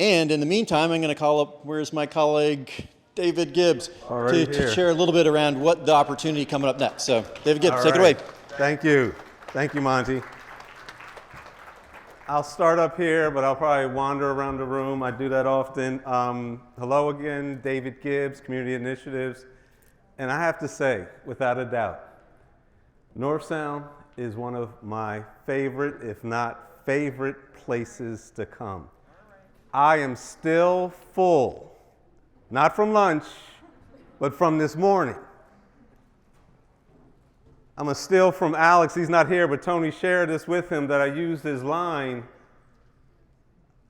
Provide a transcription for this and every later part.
And in the meantime, I'm going to call up, where's my colleague, David Gibbs, to share a little bit around what the opportunity coming up next. So, David Gibbs, take it away. Thank you. Thank you, Monty. I'll start up here, but I'll probably wander around the room. I do that often. Hello again, David Gibbs, Community Initiatives. And I have to say, without a doubt, North Sound is one of my favorite, if not favorite, places to come. I am still full, not from lunch, but from this morning. I'm going to steal from Alex. He's not here, but Tony shared this with him that I used his line.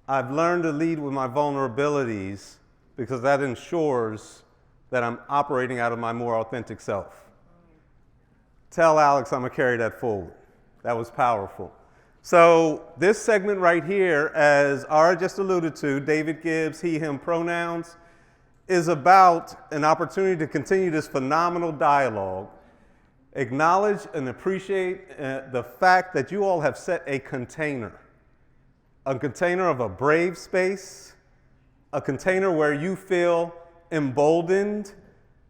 I've learned to lead with my vulnerabilities because that ensures that I'm operating out of my more authentic self. Tell Alex I'm going to carry that forward. That was powerful. So this segment right here, as Ara just alluded to, David Gibbs, he, him pronouns, is about an opportunity to continue this phenomenal dialogue, acknowledge and appreciate the fact that you all have set a container of a brave space, a container where you feel emboldened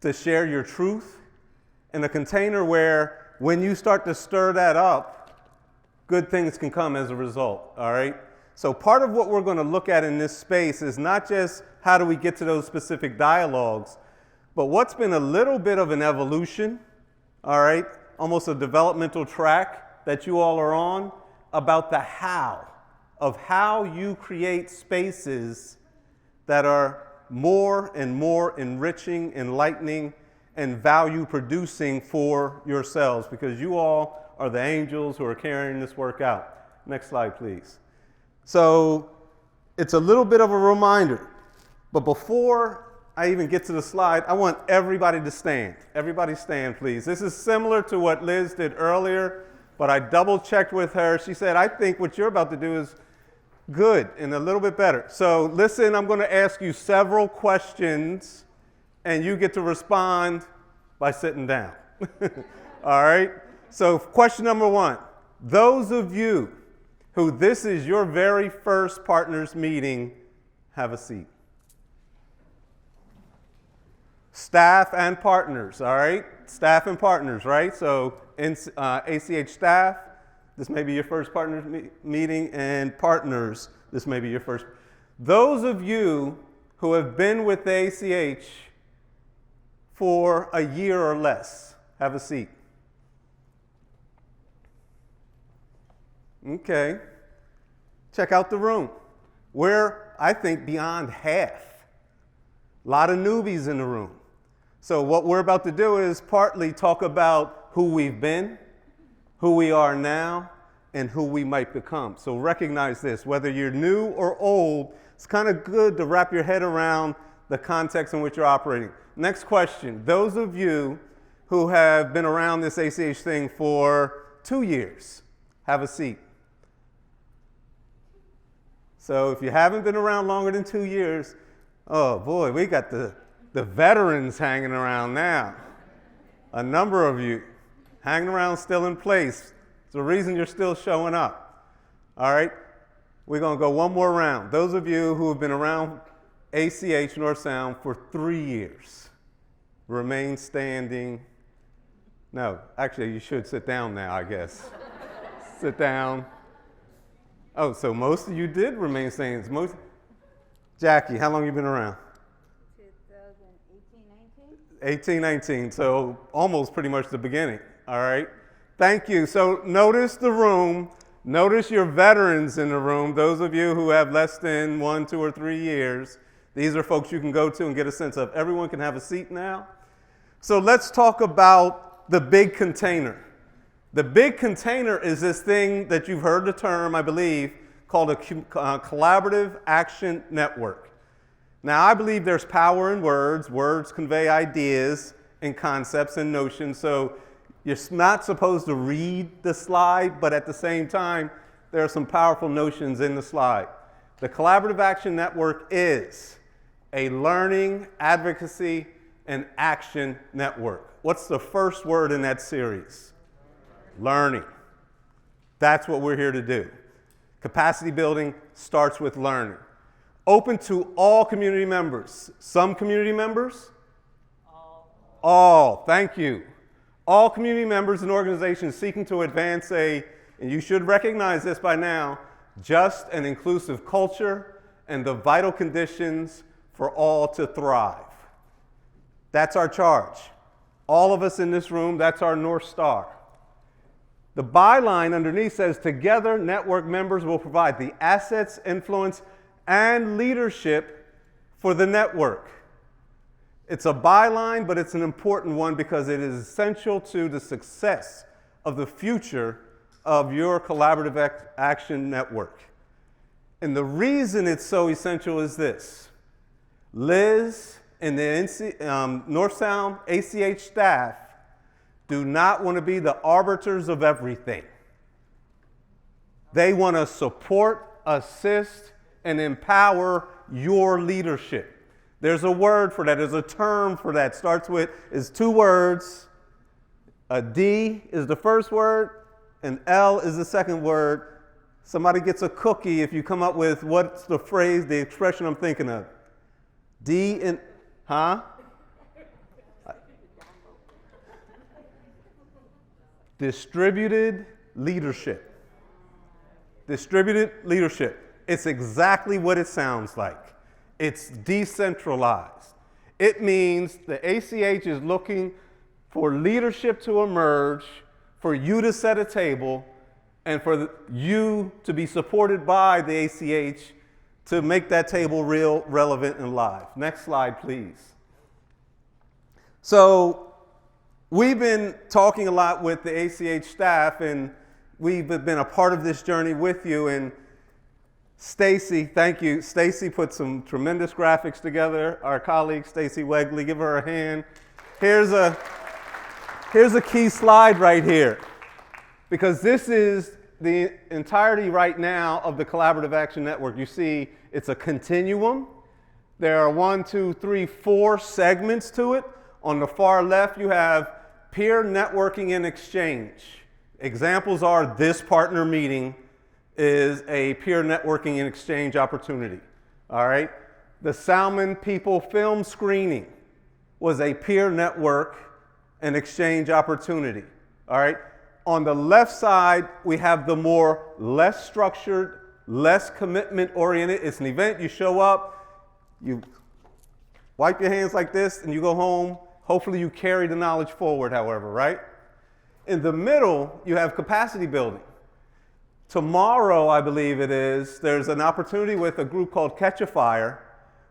to share your truth, and a container where when you start to stir that up, good things can come as a result, all right? So part of what we're going to look at in this space is not just how do we get to those specific dialogues, but what's been a little bit of an evolution, all right, almost a developmental track that you all are on about the how of how you create spaces that are more and more enriching, enlightening, and value producing for yourselves, because you all are the angels who are carrying this work out. Next slide, please. So it's a little bit of a reminder, but before I even get to the slide, I want everybody to stand. Everybody stand, please. This is similar to what Liz did earlier, but I double checked with her. She said, I think what you're about to do is good and a little bit better. So listen, I'm going to ask you several questions, and you get to respond by sitting down. All right? So question number one, those of you who this is your very first partners meeting, have a seat. Staff and partners, all right? Staff and partners, right? So ACH staff, this may be your first partners meeting, and partners, this may be your first. Those of you who have been with ACH for a year or less, have a seat. Okay. Check out the room. We're, I think, beyond half. A lot of newbies in the room. So what we're about to do is partly talk about who we've been, who we are now, and who we might become. So recognize this. Whether you're new or old, it's kind of good to wrap your head around the context in which you're operating. Next question. Those of you who have been around this ACH thing for 2 years, have a seat. So if you haven't been around longer than 2 years, oh boy, we got the veterans hanging around now. A number of you hanging around still in place. It's the reason you're still showing up. All right, we're going to go one more round. Those of you who have been around ACH North Sound for 3 years, remain standing. No, actually, you should sit down now, I guess. Sit down. Oh, so most of you did remain standing. Jackie, how long have you been around? 2018, 19. So almost pretty much the beginning, all right? Thank you. So notice the room. Notice your veterans in the room, those of you who have less than 1, 2, or 3 years. These are folks you can go to and get a sense of. Everyone can have a seat now. So let's talk about the big container. The big container is this thing that you've heard the term, I believe, called a collaborative action network. Now, I believe there's power in words. Words convey ideas and concepts and notions. So you're not supposed to read the slide, but at the same time, there are some powerful notions in the slide. The Collaborative Action Network is a learning, advocacy, and action network. What's the first word in that series? Learning. That's what we're here to do. Capacity building starts with learning. Open to all community members. Some community members? All. Thank you. All community members and organizations seeking to advance and you should recognize this by now, just and inclusive culture and the vital conditions for all to thrive. That's our charge. All of us in this room, that's our North Star. The byline underneath says, together, network members will provide the assets, influence, and leadership for the network. It's a byline, but it's an important one because it is essential to the success of the future of your collaborative action network. And the reason it's so essential is this. Liz and the North Sound ACH staff do not want to be the arbiters of everything. They want to support, assist, and empower your leadership. There's a word for that. There's a term for that. Starts with, is 2 words. A D is the first word, and L is the second word. Somebody gets a cookie if you come up with what's the phrase, the expression I'm thinking of. D and, huh? Distributed leadership. Distributed leadership. It's exactly what it sounds like. It's decentralized. It means the ACH is looking for leadership to emerge, for you to set a table, and for you to be supported by the ACH to make that table real, relevant, and live. Next slide, please. So we've been talking a lot with the ACH staff, and we've been a part of this journey with you. And Stacy, thank you. Stacy put some tremendous graphics together. Our colleague, Stacy Wegley, give her a hand. Here's a key slide right here, because this is the entirety right now of the Collaborative Action Network. You see, it's a continuum. There are 1, 2, 3, 4 segments to it. On the far left, you have peer networking and exchange. Examples are this partner meeting is a peer networking and exchange opportunity. All right? The Salmon People film screening was a peer network and exchange opportunity. All right? On the left side, we have the less structured, less commitment oriented. It's an event, you show up, you wipe your hands like this, and you go home. Hopefully you carry the knowledge forward, however, right? In the middle, you have capacity building. Tomorrow, I believe it is, there's an opportunity with a group called Catch a Fire,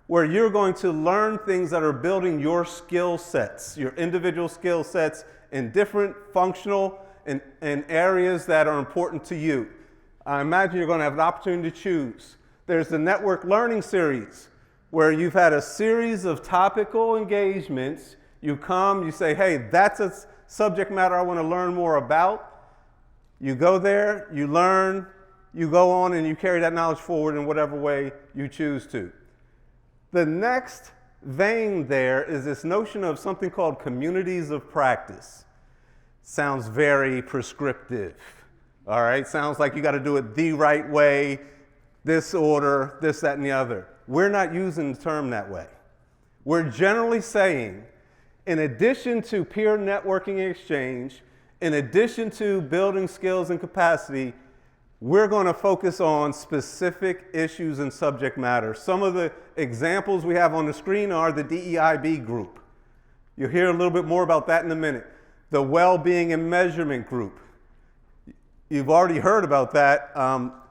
where you're going to learn things that are building your skill sets, your individual skill sets in different functional and areas that are important to you. I imagine you're going to have an opportunity to choose. There's the Network Learning Series, where you've had a series of topical engagements. You come, you say, hey, that's a subject matter I want to learn more about. You go there, you learn, you go on, and you carry that knowledge forward in whatever way you choose to. The next vein there is this notion of something called communities of practice. Sounds very prescriptive, all right? Sounds like you got to do it the right way, this order, this, that, and the other. We're not using the term that way. We're generally saying, in addition to peer networking and exchange, in addition to building skills and capacity, we're going to focus on specific issues and subject matter. Some of the examples we have on the screen are the DEIB group. You'll hear a little bit more about that in a minute. The Well-Being and Measurement group. You've already heard about that,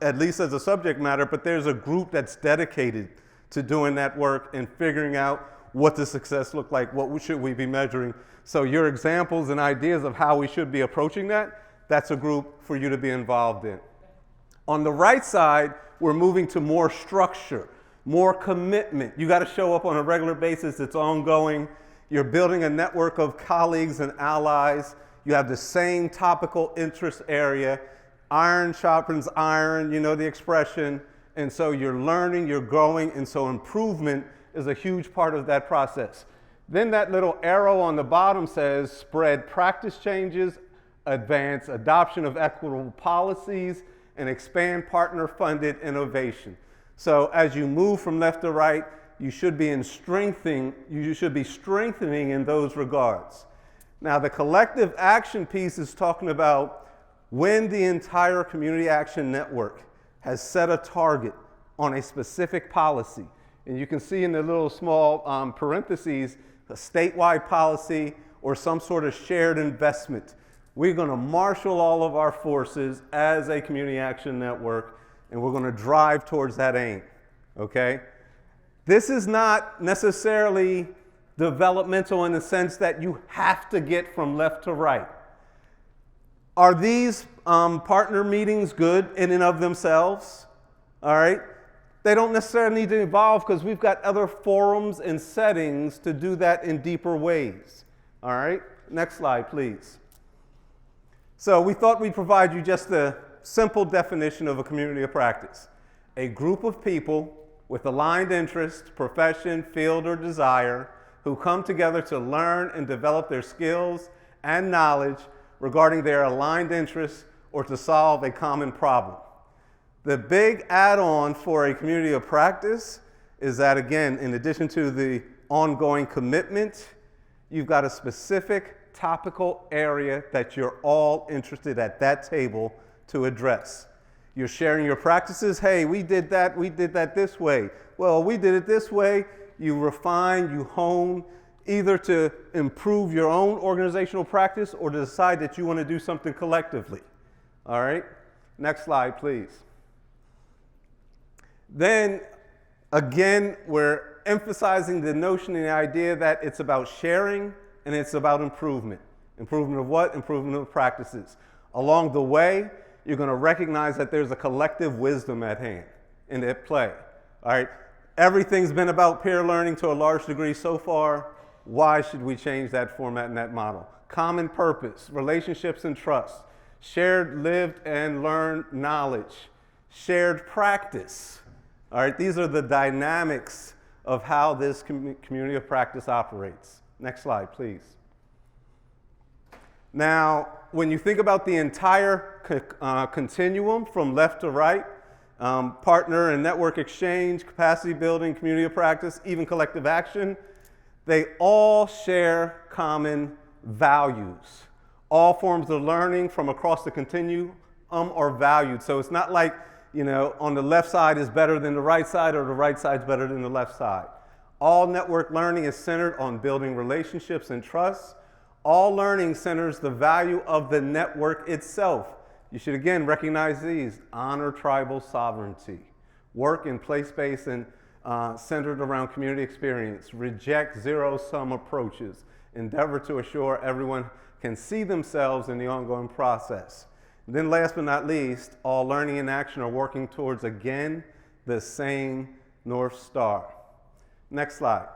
at least as a subject matter, but there's a group that's dedicated to doing that work and figuring out what does success look like, what should we be measuring. So your examples and ideas of how we should be approaching that, that's a group for you to be involved in. On the right side, we're moving to more structure, more commitment. You got to show up on a regular basis. It's ongoing. You're building a network of colleagues and allies. You have the same topical interest area. Iron sharpens iron, you know the expression. And so you're learning, you're growing, and so improvement is a huge part of that process. Then that little arrow on the bottom says spread practice changes, advance adoption of equitable policies, and expand partner-funded innovation. So as you move from left to right, you should be strengthening in those regards. Now, the collective action piece is talking about when the entire Community Action Network has set a target on a specific policy. And you can see in the little small parentheses, a statewide policy or some sort of shared investment. We're going to marshal all of our forces as a Community Action Network, and we're going to drive towards that aim, okay? This is not necessarily developmental in the sense that you have to get from left to right. Are these partner meetings good in and of themselves? All right? They don't necessarily need to evolve because we've got other forums and settings to do that in deeper ways. All right? Next slide, please. So we thought we'd provide you just a simple definition of a community of practice. A group of people with aligned interest, profession, field, or desire who come together to learn and develop their skills and knowledge regarding their aligned interests or to solve a common problem. The big add-on for a community of practice is that, again, in addition to the ongoing commitment, you've got a specific topical area that you're all interested at that table to address. You're sharing your practices. Hey, we did that this way. Well, we did it this way. You refine, you hone, either to improve your own organizational practice or to decide that you want to do something collectively. All right? Next slide, please. Then, again, we're emphasizing the notion and the idea that it's about sharing and it's about improvement. Improvement of what? Improvement of practices. Along the way, you're going to recognize that there's a collective wisdom at hand and at play. All right? Everything's been about peer learning to a large degree so far. Why should we change that format and that model? Common purpose, relationships and trust, shared lived and learned knowledge, shared practice. All right, these are the dynamics of how this community of practice operates. Next slide, please. Now, when you think about the entire continuum from left to right, partner and network exchange, capacity building, community of practice, even collective action, they all share common values. All forms of learning from across the continuum are valued. So it's not like, you know, on the left side is better than the right side or the right side is better than the left side. All network learning is centered on building relationships and trust. All learning centers the value of the network itself. You should again recognize these. Honor tribal sovereignty. Work in place-based and centered around community experience. Reject zero-sum approaches. Endeavor to assure everyone can see themselves in the ongoing process. And then last but not least, all learning and action are working towards, again, the same North Star. Next slide.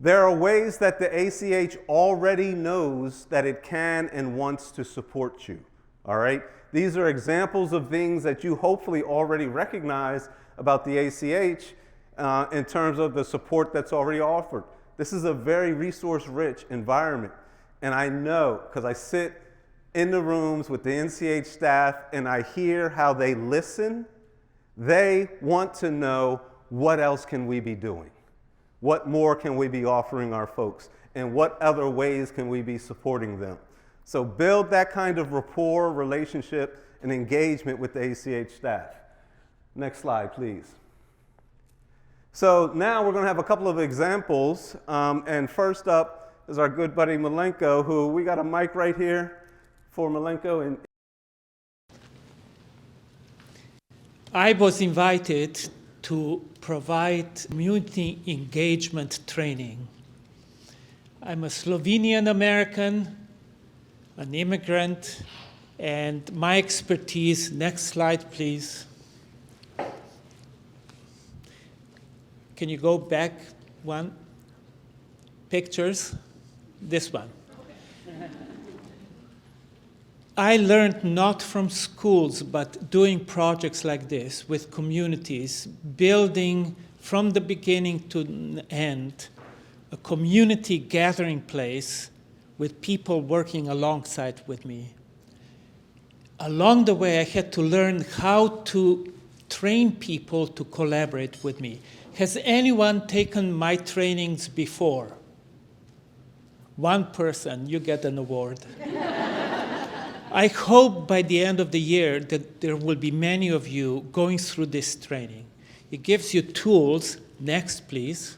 There are ways that the ACH already knows that it can and wants to support you, all right? These are examples of things that you hopefully already recognize about the ACH in terms of the support that's already offered. This is a very resource-rich environment, and I know, because I sit in the rooms with the NCH staff and I hear how they listen, they want to know what else can we be doing? What more can we be offering our folks? And what other ways can we be supporting them? So build that kind of rapport, relationship, and engagement with the ACH staff. Next slide, please. So now we're going to have a couple of examples. And first up is our good buddy Malenko, who we got a mic right here for Malenko. And I was invited to provide community engagement training. I'm a Slovenian American, an immigrant, and my expertise, next slide please. Can you go back one? Pictures? This one. I learned not from schools, but doing projects like this with communities, building from the beginning to the end a community gathering place with people working alongside with me. Along the way, I had to learn how to train people to collaborate with me. Has anyone taken my trainings before? One person, you get an award. I hope by the end of the year that there will be many of you going through this training. It gives you tools, next please,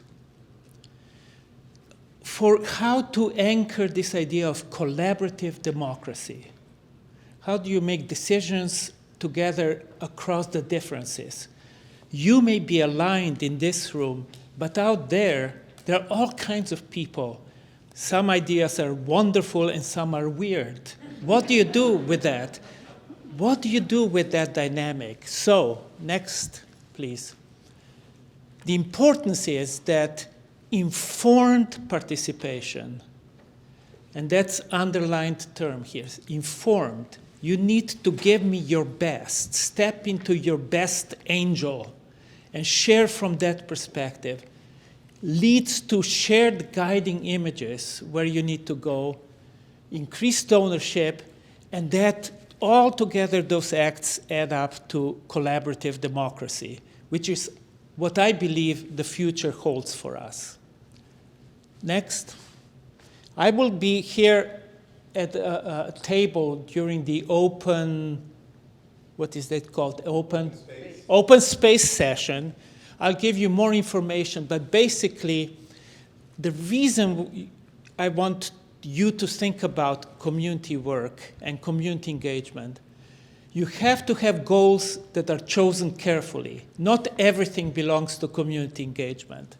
for how to anchor this idea of collaborative democracy. How do you make decisions together across the differences? You may be aligned in this room, but out there are all kinds of people. Some ideas are wonderful and some are weird. What do you do with that? What do you do with that dynamic? So, next, please. The importance is that informed participation, and that's underlined term here, informed. You need to give me your best. Step into your best angel and share from that perspective. Leads to shared guiding images where you need to go, increased ownership, and that all together those acts add up to collaborative democracy, which is what I believe the future holds for us. Next. I will be here at a table during the open, what is that called? Open space session. I'll give you more information, but basically, the reason I want you to think about community work and community engagement, you have to have goals that are chosen carefully. Not everything belongs to community engagement.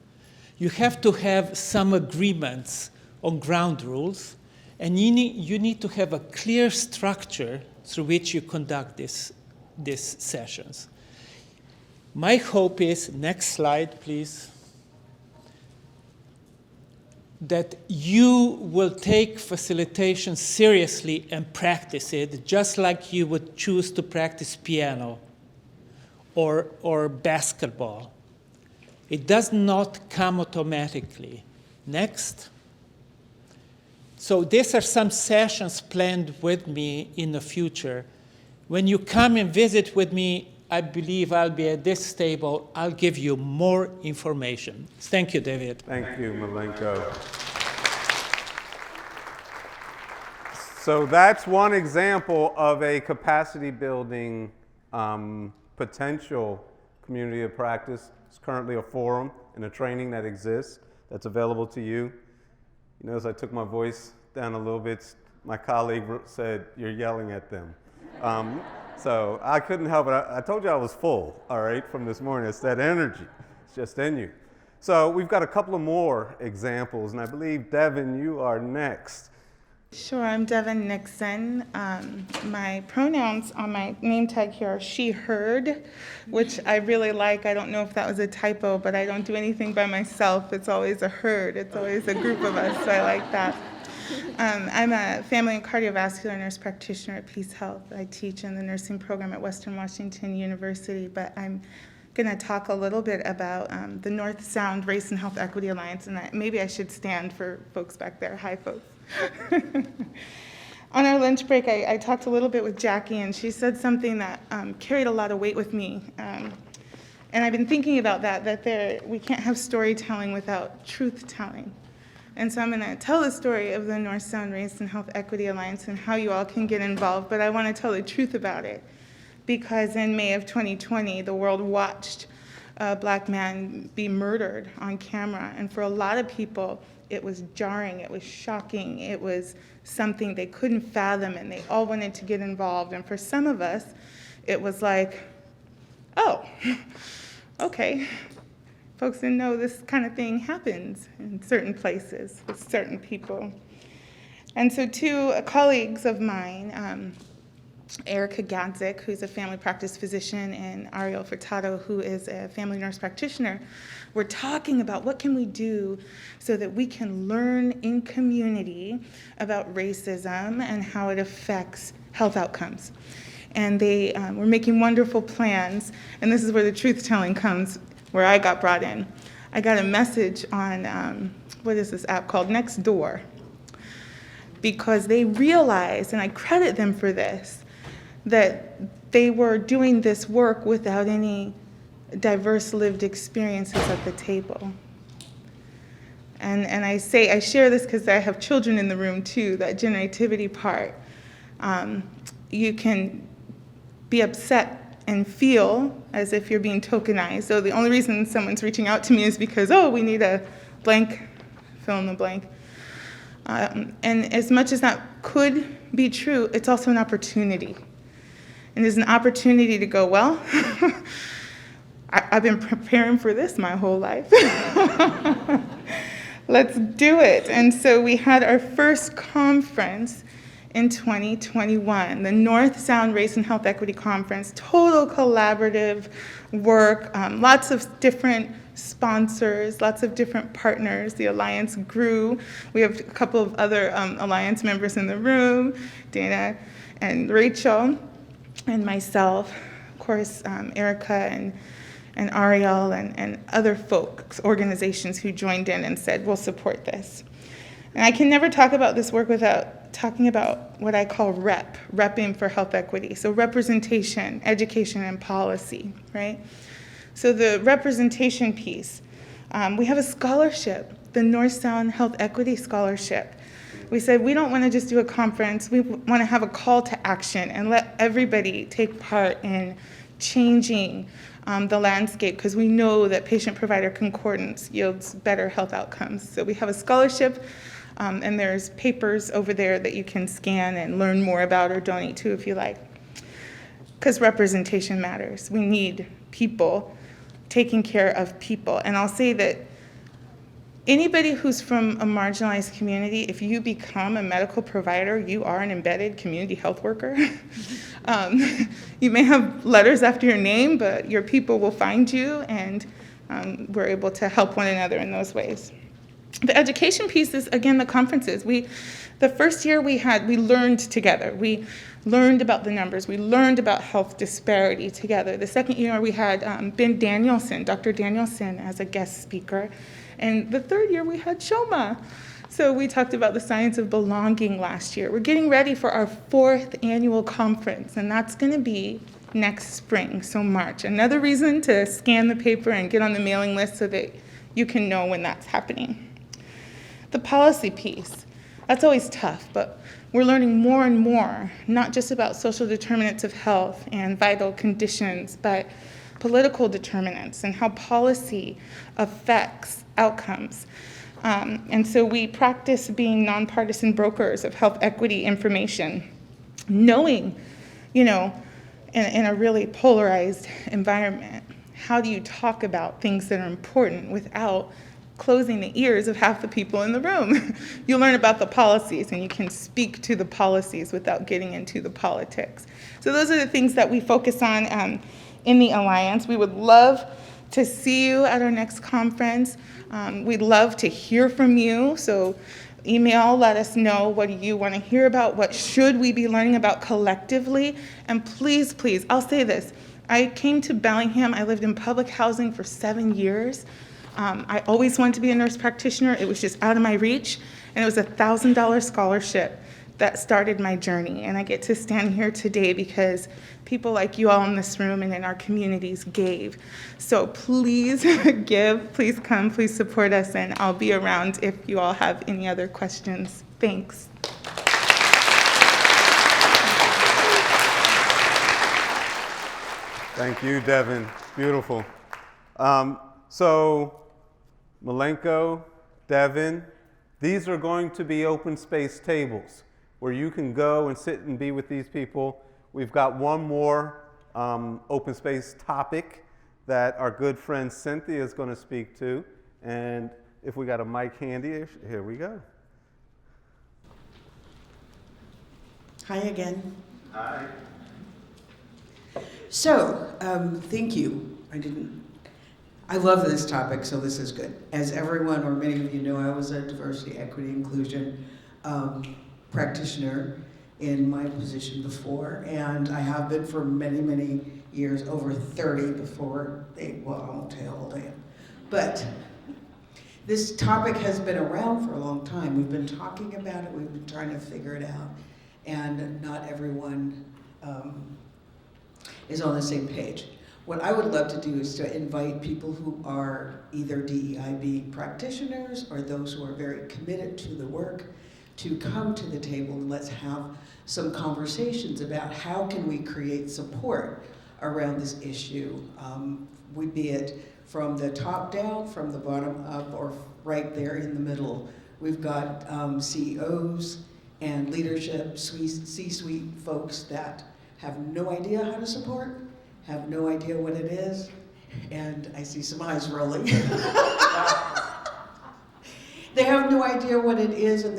You have to have some agreements on ground rules, and you need to have a clear structure through which you conduct these sessions. My hope is, next slide, please, that you will take facilitation seriously and practice it just like you would choose to practice piano or basketball. It does not come automatically. Next. So these are some sessions planned with me in the future. When you come and visit with me, I believe I'll be at this table. I'll give you more information. Thank you, David. Thank you, Milenko. So that's one example of a capacity building potential community of practice. It's currently a forum and a training that exists that's available to you. You notice I took my voice down a little bit. My colleague said, "You're yelling at them." So I couldn't help it. I told you I was full, all right, from this morning. It's that energy. It's just in you. So we've got a couple of more examples, and I believe, Devin, you are next. Sure, I'm Devin Nixon. My pronouns on my name tag here are she, herd, which I really like. I don't know if that was a typo, but I don't do anything by myself. It's always a herd. It's always a group of us, so I like that. I'm a family and cardiovascular nurse practitioner at Peace Health. I teach in the nursing program at Western Washington University, but I'm going to talk a little bit about the North Sound Race and Health Equity Alliance, and maybe I should stand for folks back there. Hi, folks. On our lunch break, I talked a little bit with Jackie, and she said something that carried a lot of weight with me. And I've been thinking about that we can't have storytelling without truth-telling. And so I'm going to tell the story of the North Sound Race and Health Equity Alliance and how you all can get involved, but I want to tell the truth about it. Because in May of 2020, the world watched a black man be murdered on camera. And for a lot of people, it was jarring, it was shocking, it was something they couldn't fathom, and they all wanted to get involved. And for some of us, it was like, oh, okay. Folks didn't know this kind of thing happens in certain places with certain people. And so two colleagues of mine, Erica Gadzik, who's a family practice physician, and Ariel Furtado, who is a family nurse practitioner, we're talking about what can we do so that we can learn in community about racism and how it affects health outcomes. And they were making wonderful plans, and this is where the truth-telling comes, where I got brought in. I got a message on, what is this app called? Nextdoor, because they realized, and I credit them for this, that they were doing this work without any diverse lived experiences at the table. And I share this because I have children in the room too, that generativity part. You can be upset and feel as if you're being tokenized. So the only reason someone's reaching out to me is because, oh, we need a blank, fill in the blank. And as much as that could be true, it's also an opportunity. And there's an opportunity to go, well, I've been preparing for this my whole life. Let's do it. And so we had our first conference in 2021, the North Sound Race and Health Equity Conference, total collaborative work, lots of different sponsors, lots of different partners. The Alliance grew. We have a couple of other Alliance members in the room, Dana and Rachel and myself, of course, Erica and Ariel and other folks, organizations who joined in and said, we'll support this. And I can never talk about this work without talking about what I call repping for health equity. So representation, education, and policy, right? So the representation piece, we have a scholarship, the North Sound Health Equity Scholarship. We said we don't want to just do a conference, we want to have a call to action and let everybody take part in changing the landscape, because we know that patient-provider concordance yields better health outcomes. So we have a scholarship, and there's papers over there that you can scan and learn more about or donate to if you like. Because representation matters. We need people taking care of people. And I'll say that anybody who's from a marginalized community, if you become a medical provider, you are an embedded community health worker. You may have letters after your name, but your people will find you, and we're able to help one another in those ways. The education piece is, again, the conferences. The first year we learned together. We learned about the numbers. We learned about health disparity together. The second year we had Ben Danielson, Dr. Danielson, as a guest speaker. And the third year we had Shoma. So we talked about the science of belonging last year. We're getting ready for our 4th annual conference, and that's going to be next spring, so March. Another reason to scan the paper and get on the mailing list so that you can know when that's happening. The policy piece, that's always tough, but we're learning more and more, not just about social determinants of health and vital conditions, but political determinants and how policy affects outcomes. And so we practice being nonpartisan brokers of health equity information, knowing, in a really polarized environment, how do you talk about things that are important without closing the ears of half the people in the room? You learn about the policies, and you can speak to the policies without getting into the politics. So those are the things that we focus on in the Alliance. We would love to see you at our next conference. We'd love to hear from you. So email, let us know what do you want to hear about, what should we be learning about collectively. And please, please, I'll say this. I came to Bellingham. I lived in public housing for 7 years. I always wanted to be a nurse practitioner. It was just out of my reach. And it was a $1,000 scholarship that started my journey. And I get to stand here today because people like you all in this room and in our communities gave. So please give, please come, please support us, and I'll be around if you all have any other questions. Thanks. Thank you, Devin. Beautiful. So, Malenko, Devin, these are going to be open space tables where you can go and sit and be with these people. We've got one more open space topic that our good friend Cynthia is going to speak to. And if we got a mic handy, here we go. Hi again. Hi. So, thank you. I love this topic, so this is good. As everyone or many of you know, I was a diversity, equity, inclusion practitioner in my position before, and I have been for many, many years, over 30 before well, I won't tell you how old I am. But this topic has been around for a long time. We've been talking about it, we've been trying to figure it out, and not everyone is on the same page. What I would love to do is to invite people who are either DEIB practitioners or those who are very committed to the work to come to the table and let's have some conversations about how can we create support around this issue, be it from the top down, from the bottom up, or right there in the middle. We've got CEOs and leadership, C-suite folks that have no idea how to support, have no idea what it is, and I see some eyes rolling. They have no idea what it is, and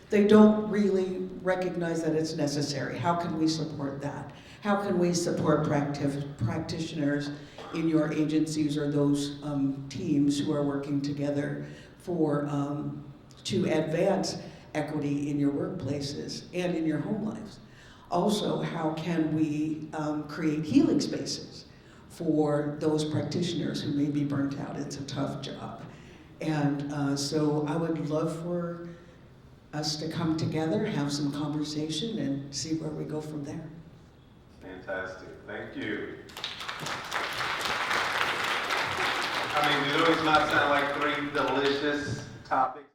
they don't really recognize that it's necessary. How can we support that? How can we support practitioners in your agencies or those teams who are working together for to advance equity in your workplaces and in your home lives? Also, how can we create healing spaces for those practitioners who may be burnt out? It's a tough job. And so I would love for us to come together, have some conversation, and see where we go from there. Fantastic. Thank you. I mean, do those not sound like three delicious topics?